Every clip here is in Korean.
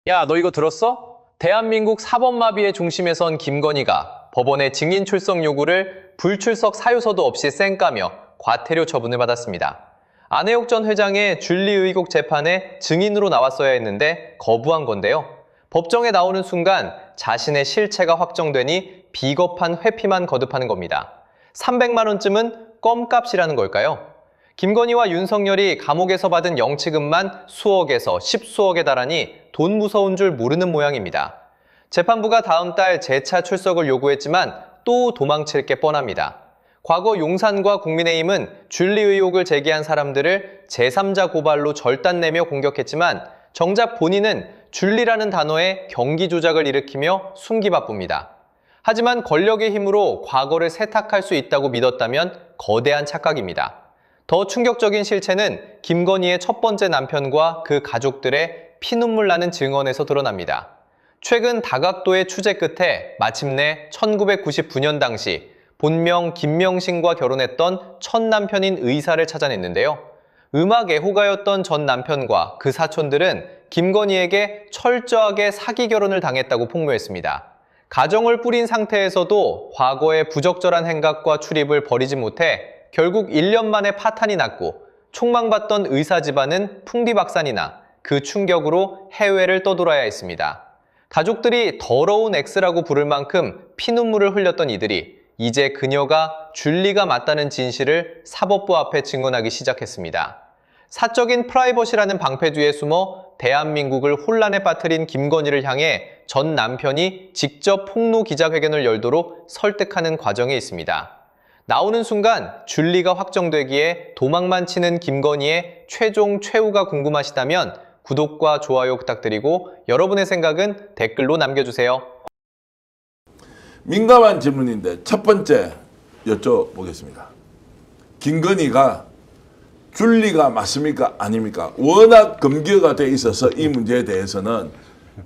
야, 너 이거 들었어? 대한민국 사법마비의 중심에 선 김건희가 법원의 증인 출석 요구를 불출석 사유서도 없이 쌩까며 과태료 처분을 받았습니다. 안혜옥 전 회장의 줄리 의혹 재판에 증인으로 나왔어야 했는데 거부한 건데요. 법정에 나오는 순간 자신의 실체가 확정되니 비겁한 회피만 거듭하는 겁니다. 300만 원쯤은 껌값이라는 걸까요? 김건희와 윤석열이 감옥에서 받은 영치금만 수억에서 십수억에 달하니 돈 무서운 줄 모르는 모양입니다. 재판부가 다음 달 재차 출석을 요구했지만 또 도망칠 게 뻔합니다. 과거 용산과 국민의힘은 줄리 의혹을 제기한 사람들을 제3자 고발로 절단내며 공격했지만 정작 본인은 줄리라는 단어에 경기 조작을 일으키며 숨기 바쁩니다. 하지만 권력의 힘으로 과거를 세탁할 수 있다고 믿었다면 거대한 착각입니다. 더 충격적인 실체는 김건희의 첫 번째 남편과 그 가족들의 피눈물 나는 증언에서 드러납니다. 최근 다각도의 취재 끝에 마침내 1999년 당시 본명 김명신과 결혼했던 첫 남편인 의사를 찾아냈는데요. 음악 애호가였던 전 남편과 그 사촌들은 김건희에게 철저하게 사기 결혼을 당했다고 폭로했습니다. 가정을 뿌린 상태에서도 과거의 부적절한 행각과 출입을 버리지 못해 결국 1년 만에 파탄이 났고 촉망받던 의사 집안은 풍비박산이 나 그 충격으로 해외를 떠돌아야 했습니다. 가족들이 더러운 X라고 부를 만큼 피눈물을 흘렸던 이들이 이제 그녀가 줄리가 맞다는 진실을 사법부 앞에 증언하기 시작했습니다. 사적인 프라이버시라는 방패 뒤에 숨어 대한민국을 혼란에 빠뜨린 김건희를 향해 전 남편이 직접 폭로 기자회견을 열도록 설득하는 과정에 있습니다. 나오는 순간 줄리가 확정되기에 도망만 치는 김건희의 최종 최후가 궁금하시다면 구독과 좋아요 부탁드리고 여러분의 생각은 댓글로 남겨주세요. 민감한 질문인데 첫 번째 여쭤보겠습니다. 김건희가 줄리가 맞습니까? 아닙니까? 워낙 검거가 돼 있어서 이 문제에 대해서는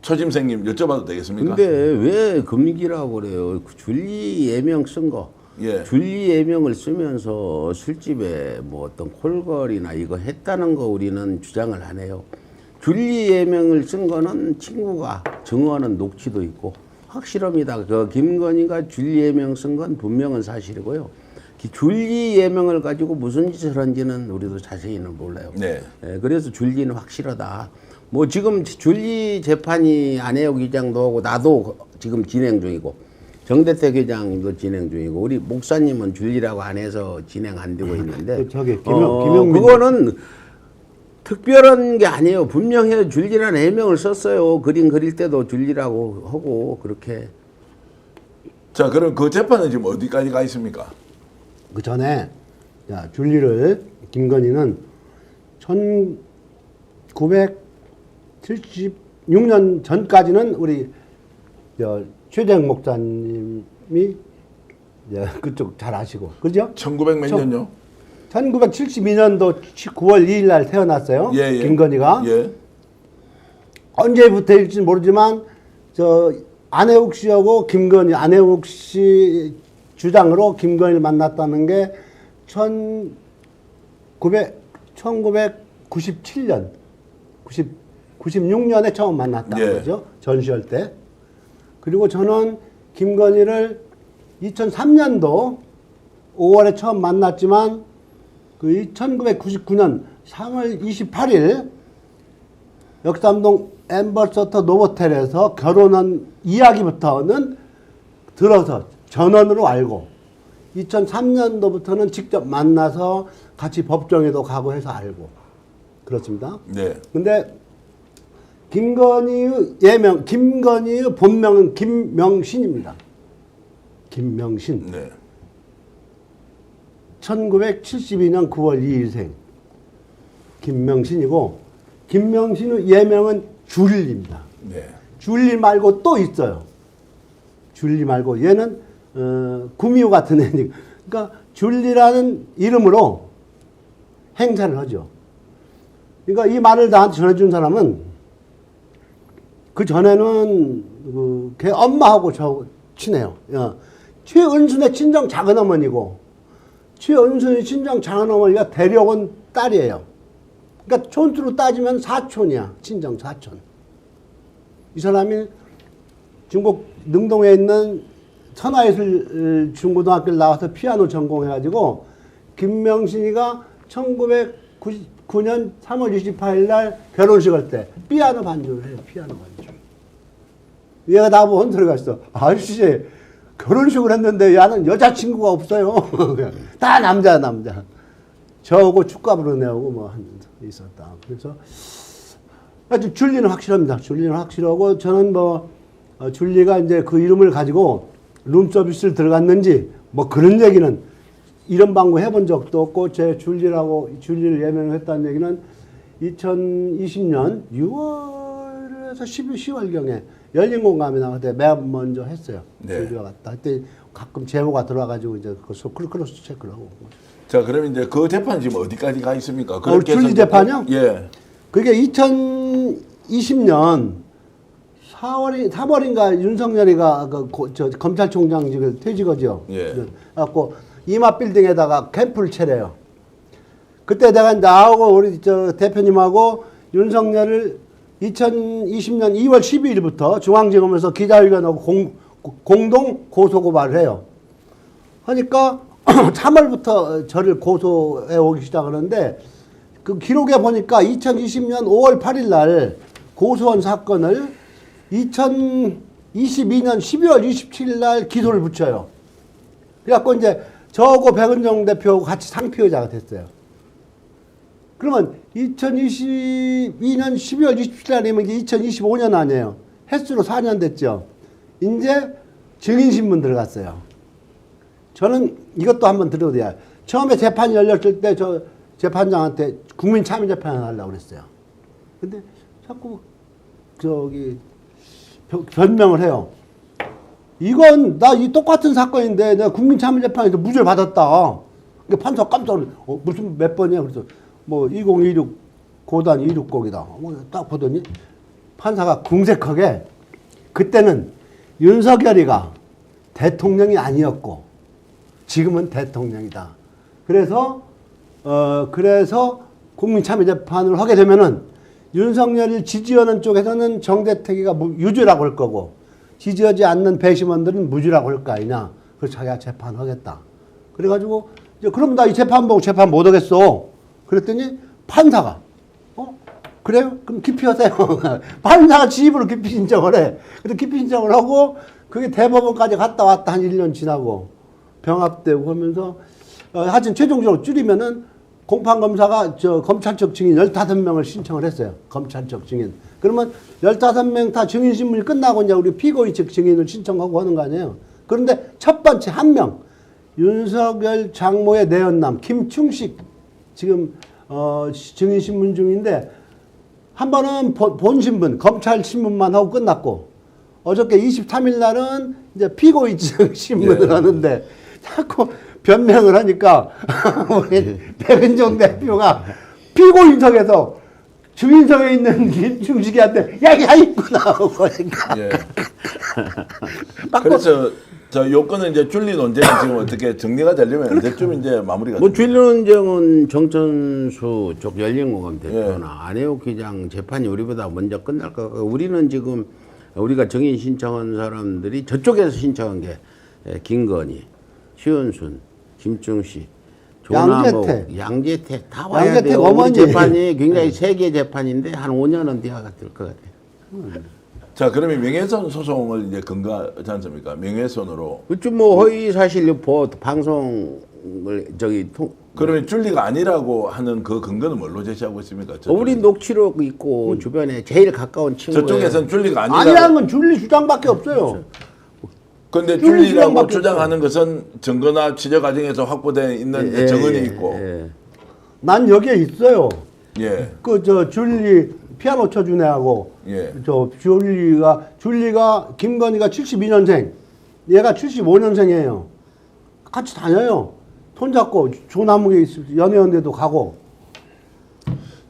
초심생님 여쭤봐도 되겠습니까? 근데 왜 금기라고 그래요? 줄리 예명 쓴 거. 예. 줄리 예명을 쓰면서 술집에 뭐 어떤 콜걸이나 이거 했다는 거 우리는 주장을 안 해요. 줄리 예명을 쓴 거는 친구가 증언은 녹취도 있고 확실합니다. 그 김건희가 줄리 예명 쓴 건 분명한 사실이고요. 줄리 예명을 가지고 무슨 짓을 한지는 우리도 자세히는 몰라요. 네. 예, 그래서 줄리는 확실하다. 뭐 지금 줄리 재판이 안혜옥 의장도 하고 나도 지금 진행 중이고 정대택 회장님도 진행 중이고 우리 목사님은 줄리라고 안 해서 진행 안 되고 있는데 김용민 그거는 특별한 게 아니에요. 분명히 줄리라는 예명을 썼어요. 그림 그릴 때도 줄리라고 하고 그렇게. 자, 그럼 그 재판은 지금 어디까지 가 있습니까? 그 전에 줄리를 김건희는 1976년 전까지는 우리 최재형 목사님이 그쪽 잘 아시고 그죠? 1900 몇 년요? 1972년도 9월 2일 날 태어났어요. 예, 예. 김건희가. 예. 언제부터일지 모르지만 안혜옥 씨하고 김건희, 안혜옥 씨 주장으로 김건희를 만났다는 게 1997년, 96년에 처음 만났다는 예. 거죠. 전시할 때. 그리고 저는 김건희를 2003년도 5월에 처음 만났지만 그 1999년 3월 28일 역삼동 엠버서터 노보텔에서 결혼한 이야기부터는 들어서 전원으로 알고 2003년도부터는 직접 만나서 같이 법정에도 가고 해서 알고 그렇습니다. 네. 근데 김건희의 예명, 김건희의 본명은 김명신입니다. 김명신. 네. 1972년 9월 2일생 김명신이고 김명신의 예명은 줄리입니다. 네. 줄리 말고 또 있어요. 줄리 말고 얘는 구미호 같은 애니까 그러니까 줄리라는 이름으로 행사를 하죠. 그러니까 이 말을 나한테 전해준 사람은 그 전에는 걔 엄마하고 저 친해요. 최은순의 친정 작은어머니고 최은순의 친정 작은어머니가 데려온 딸이에요. 그러니까 촌수로 따지면 사촌이야. 친정 사촌. 이 사람이 중국 능동에 있는 천하예술 중고등학교를 나와서 피아노 전공해가지고 김명신이가 1999년 3월 28일 날 결혼식 할 때 피아노 반주를 해요. 피아노 반주. 얘가 나보고 헌소리가 있어. 아저씨 결혼식을 했는데 야는 여자친구가 없어요. 다 남자. 저하고 축가부로 내오고 뭐 하면서 있었다. 그래서 아주 줄리는 확실합니다. 줄리는 확실하고 저는 뭐 줄리가 이제 그 이름을 가지고 룸서비스를 들어갔는지 뭐 그런 얘기는 이런 방구 해본 적도 없고 제 줄리를 예명했다는 얘기는 2020년 6월에서 10월경에 열린공감에 나갈 때 맨 먼저 했어요. 네. 줄리가 갔다. 그때 가끔 제보가 들어와가지고 이제 그 크로스 체크를 하고. 자, 그럼 이제 그 재판 지금 어디까지 가 있습니까? 줄리 재판이요? 예. 그게 2020년 3월인가 윤석열이가 저 검찰총장직을 퇴직하죠. 예. 그래갖고 이마빌딩에다가 캠프를 차려요. 그때 내가 나하고 우리 저 대표님하고 윤석열을 2020년 2월 12일부터 중앙지검에서 기자회견하고 공동 고소고발을 해요. 하니까 3월부터 저를 고소해 오기 시작하는데 그 기록에 보니까 2020년 5월 8일 날 고소한 사건을 2022년 12월 27일 날 기소를 붙여요. 그래갖고 이제 저하고 백은정 대표하고 같이 상피의자가 됐어요. 그러면 2022년 12월 27일 날이면 이게 2025년 아니에요. 횟수로 4년 됐죠. 이제 증인신문 들어갔어요. 저는 이것도 한번 들어도 돼요. 처음에 재판이 열렸을 때 저 재판장한테 국민참여재판을 하려고 그랬어요. 근데 자꾸 저기 변명을 해요. 이건 나 이 똑같은 사건인데 내가 국민참여재판에서 무죄를 받았다. 그러니까 판사 깜짝 놀랐어요. 무슨 몇 번이야? 그래서 뭐 2026 고단 260이다. 딱 보더니 판사가 궁색하게 그때는 윤석열이가 대통령이 아니었고 지금은 대통령이다. 그래서 국민참여재판을 하게 되면은 윤석열을 지지하는 쪽에서는 정대택이가 유죄라고 할 거고 지지하지 않는 배심원들은 무죄라고 할 거 아니냐. 그래서 자기가 재판하겠다. 그래가지고 이제 그럼 나 이 재판 보고 재판 못 하겠어. 그랬더니 판사가 그래요? 그럼 기피하세요. 판사가 지 입으로 기피 신청을 해. 근데 기피 신청을 하고 그게 대법원까지 갔다 왔다 한 1년 지나고 병합되고 하면서 하여튼 최종적으로 줄이면은 공판검사가 저 검찰 측 증인 15명을 신청을 했어요. 검찰 측 증인. 그러면 15명 다 증인신문이 끝나고 이제 우리 피고인 측 증인을 신청하고 하는 거 아니에요. 그런데 첫 번째 한 명, 윤석열 장모의 내연남 김충식 지금 증인신문 중인데 한 번은 본신문, 검찰 신문만 하고 끝났고 어저께 23일 날은 이제 피고인 측 신문을 하는데 자꾸 변명을 하니까 우리 백은정 대표가 피고인석에서 증인석에 있는 김충식이한테 야 있구나 그러니까 예. 그래서 저 요건은 이제 줄리 논쟁은 지금 어떻게 정리가 되려면 언제쯤 이제 마무리가 뭐 줄리 논쟁은 정천수 쪽 열린공감 대표나 안혜욱 기장 재판이 우리보다 먼저 끝날 거 같고 우리는 지금 우리가 증인 신청한 사람들이 저쪽에서 신청한 게 김건희, 최은순, 김충식, 조남욱, 양재택 다 와야 양재택 돼요. 어머니. 우리 재판이 굉장히 세계 재판인데 한 5년은 돼야 될 것 같아요. 자, 그러면 명예훼손 소송을 이제 건가하지 않습니까? 명예훼손으로. 그쪽 뭐 허위 사실 유포 방송을 그러면 줄리가 아니라고 하는 그 근거는 뭘로 제시하고 있습니까? 우리 녹취록 있고 주변에 제일 가까운 친구 저쪽에서는 줄리가 아니라고. 아니라는 건 줄리 주장밖에 없어요. 그런데 줄리 줄리라고 주장밖에 주장하는 것은 증거나 취재 과정에서 확보되어 있는 증언이 있고. 난 여기에 있어요. 예. 그 저 줄리 피아노 쳐준 애하고 예. 저 줄리가 김건희가 72년생, 얘가 75년생이에요. 같이 다녀요. 손잡고 조남욱에 연애연대도 가고.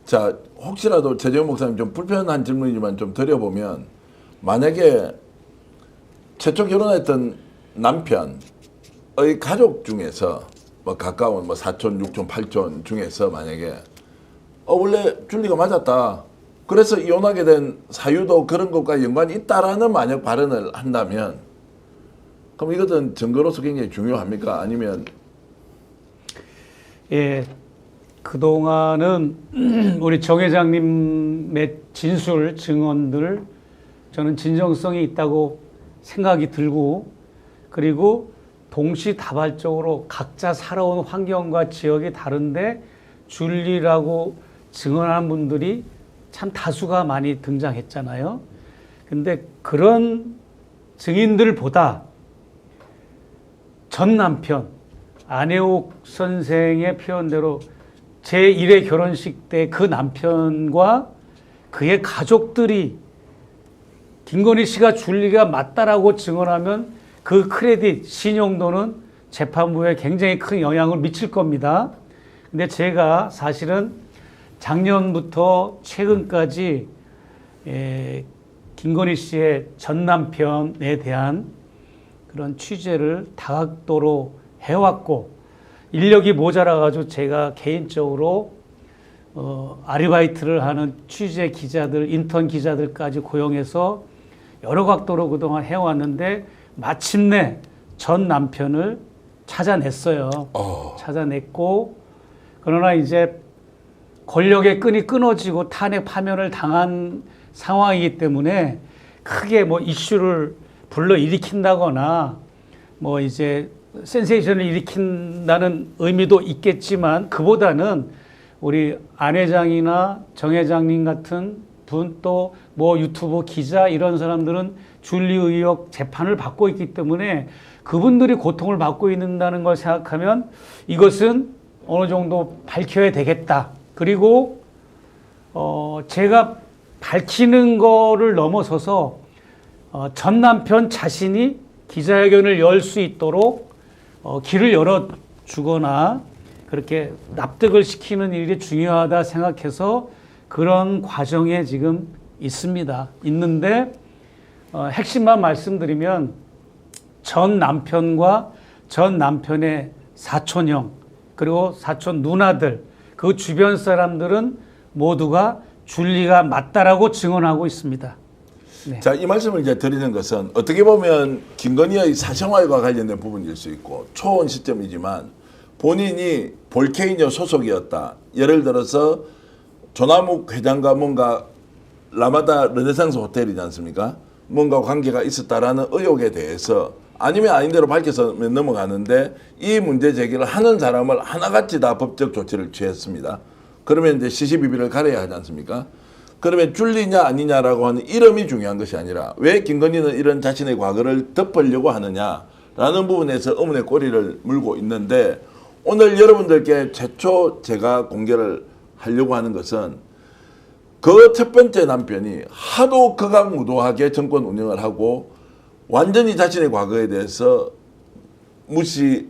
자, 혹시라도 최재형 목사님 좀 불편한 질문이지만 좀 드려보면 만약에 최초 결혼했던 남편의 가족 중에서 뭐 가까운 뭐 사촌, 육촌, 팔촌 중에서 만약에 원래 줄리가 맞았다. 그래서 이혼하게 된 사유도 그런 것과 연관이 있다라는 만약 발언을 한다면 그럼 이것은 증거로서 굉장히 중요합니까? 아니면 예, 그동안은 우리 정 회장님의 진술 증언들 저는 진정성이 있다고 생각이 들고, 그리고 동시다발적으로 각자 살아온 환경과 지역이 다른데 줄리라고 증언한 분들이 참 다수가 많이 등장했잖아요. 근데 그런 증인들보다 전 남편 안혜옥 선생의 표현대로 제1회 결혼식 때 그 남편과 그의 가족들이 김건희 씨가 줄리가 맞다라고 증언하면 그 크레딧, 신용도는 재판부에 굉장히 큰 영향을 미칠 겁니다. 근데 제가 사실은 작년부터 최근까지 김건희 씨의 전 남편에 대한 그런 취재를 다각도로 해왔고, 인력이 모자라가지고 제가 개인적으로 아르바이트를 하는 취재 기자들, 인턴 기자들까지 고용해서 여러 각도로 그동안 해왔는데 마침내 전 남편을 찾아냈어요. 찾아냈고, 그러나 이제 권력의 끈이 끊어지고 탄핵 파면을 당한 상황이기 때문에 크게 뭐 이슈를 불러 일으킨다거나 뭐 이제 센세이션을 일으킨다는 의미도 있겠지만, 그보다는 우리 안 회장이나 정 회장님 같은 분, 또 뭐 유튜브 기자 이런 사람들은 줄리 의혹 재판을 받고 있기 때문에 그분들이 고통을 받고 있는다는 걸 생각하면 이것은 어느 정도 밝혀야 되겠다. 그리고 제가 밝히는 거를 넘어서서 전 남편 자신이 기자회견을 열 수 있도록 길을 열어주거나 그렇게 납득을 시키는 일이 중요하다 생각해서 그런 과정에 지금 있는데 핵심만 말씀드리면 전 남편과 전 남편의 사촌형 그리고 사촌 누나들 그 주변 사람들은 모두가 줄리가 맞다라고 증언하고 있습니다. 네. 자, 이 말씀을 이제 드리는 것은 어떻게 보면 김건희의 사생활과 관련된 부분일 수 있고 초혼 시점이지만 본인이 볼케이노 소속이었다. 예를 들어서 조남욱 회장과 뭔가 라마다 르네상스 호텔이지 않습니까? 뭔가 관계가 있었다라는 의혹에 대해서 아니면 아닌 대로 밝혀서 넘어가는데 이 문제 제기를 하는 사람을 하나같이 다 법적 조치를 취했습니다. 그러면 이제 시시비비를 가려야 하지 않습니까? 그러면 줄리냐 아니냐라고 하는 이름이 중요한 것이 아니라 왜 김건희는 이런 자신의 과거를 덮으려고 하느냐라는 부분에서 의문의 꼬리를 물고 있는데, 오늘 여러분들께 최초 제가 공개를 하려고 하는 것은 그 첫 번째 남편이 하도 극악무도하게 정권 운영을 하고 완전히 자신의 과거에 대해서 무시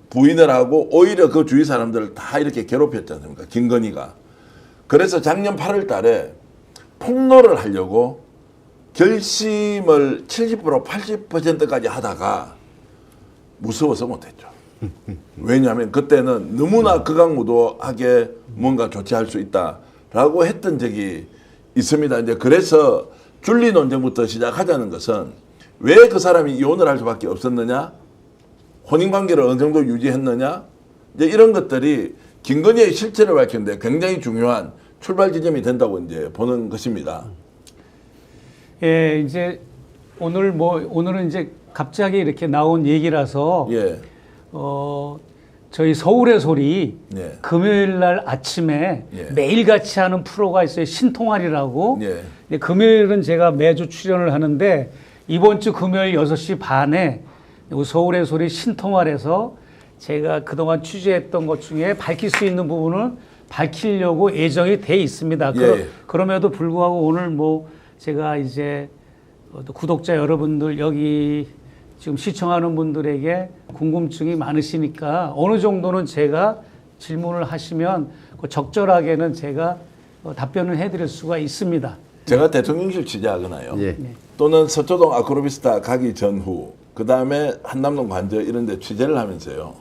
부인을 하고 오히려 그 주위 사람들을 다 이렇게 괴롭혔지 않습니까? 김건희가. 그래서 작년 8월 달에 폭로를 하려고 결심을 70% 80%까지 하다가 무서워서 못했죠. 왜냐하면 그때는 너무나 극악무도하게 뭔가 조치할 수 있다라고 했던 적이 있습니다. 이제 그래서 줄리 논쟁부터 시작하자는 것은 왜 그 사람이 이혼을 할 수밖에 없었느냐, 혼인관계를 어느 정도 유지했느냐, 이제 이런 것들이 김건희의 실체를 밝히는데 굉장히 중요한 출발 지점이 된다고 이제 보는 것입니다. 예, 이제 오늘은 이제 갑자기 이렇게 나온 얘기라서 예. 저희 서울의 소리 예. 금요일 날 아침에 예. 매일같이 하는 프로가 있어요. 신통할이라고. 예. 근데 금요일은 제가 매주 출연을 하는데 이번 주 금요일 6시 반에 서울의 소리 신통할에서 제가 그동안 취재했던 것 중에 밝힐 수 있는 부분을 밝히려고 예정이 돼 있습니다. 예. 그럼에도 불구하고 오늘 뭐 제가 이제 구독자 여러분들 여기 지금 시청하는 분들에게 궁금증이 많으시니까 어느 정도는 제가 질문을 하시면 적절하게는 제가 답변을 해드릴 수가 있습니다. 제가 대통령실 취재하거나요. 예. 또는 서초동 아크로비스타 가기 전후 그 다음에 한남동 관저 이런 데 취재를 하면서요.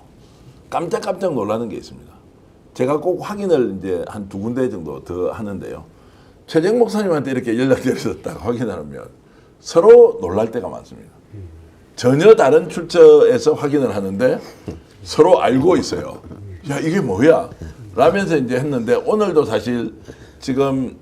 깜짝깜짝 놀라는 게 있습니다. 제가 꼭 확인을 이제 한 2군데 정도 더 하는데요. 최재형 목사님한테 이렇게 연락드려서 딱 확인하면 서로 놀랄 때가 많습니다. 전혀 다른 출처에서 확인을 하는데 서로 알고 있어요. 야, 이게 뭐야? 라면서 이제 했는데 오늘도 사실 지금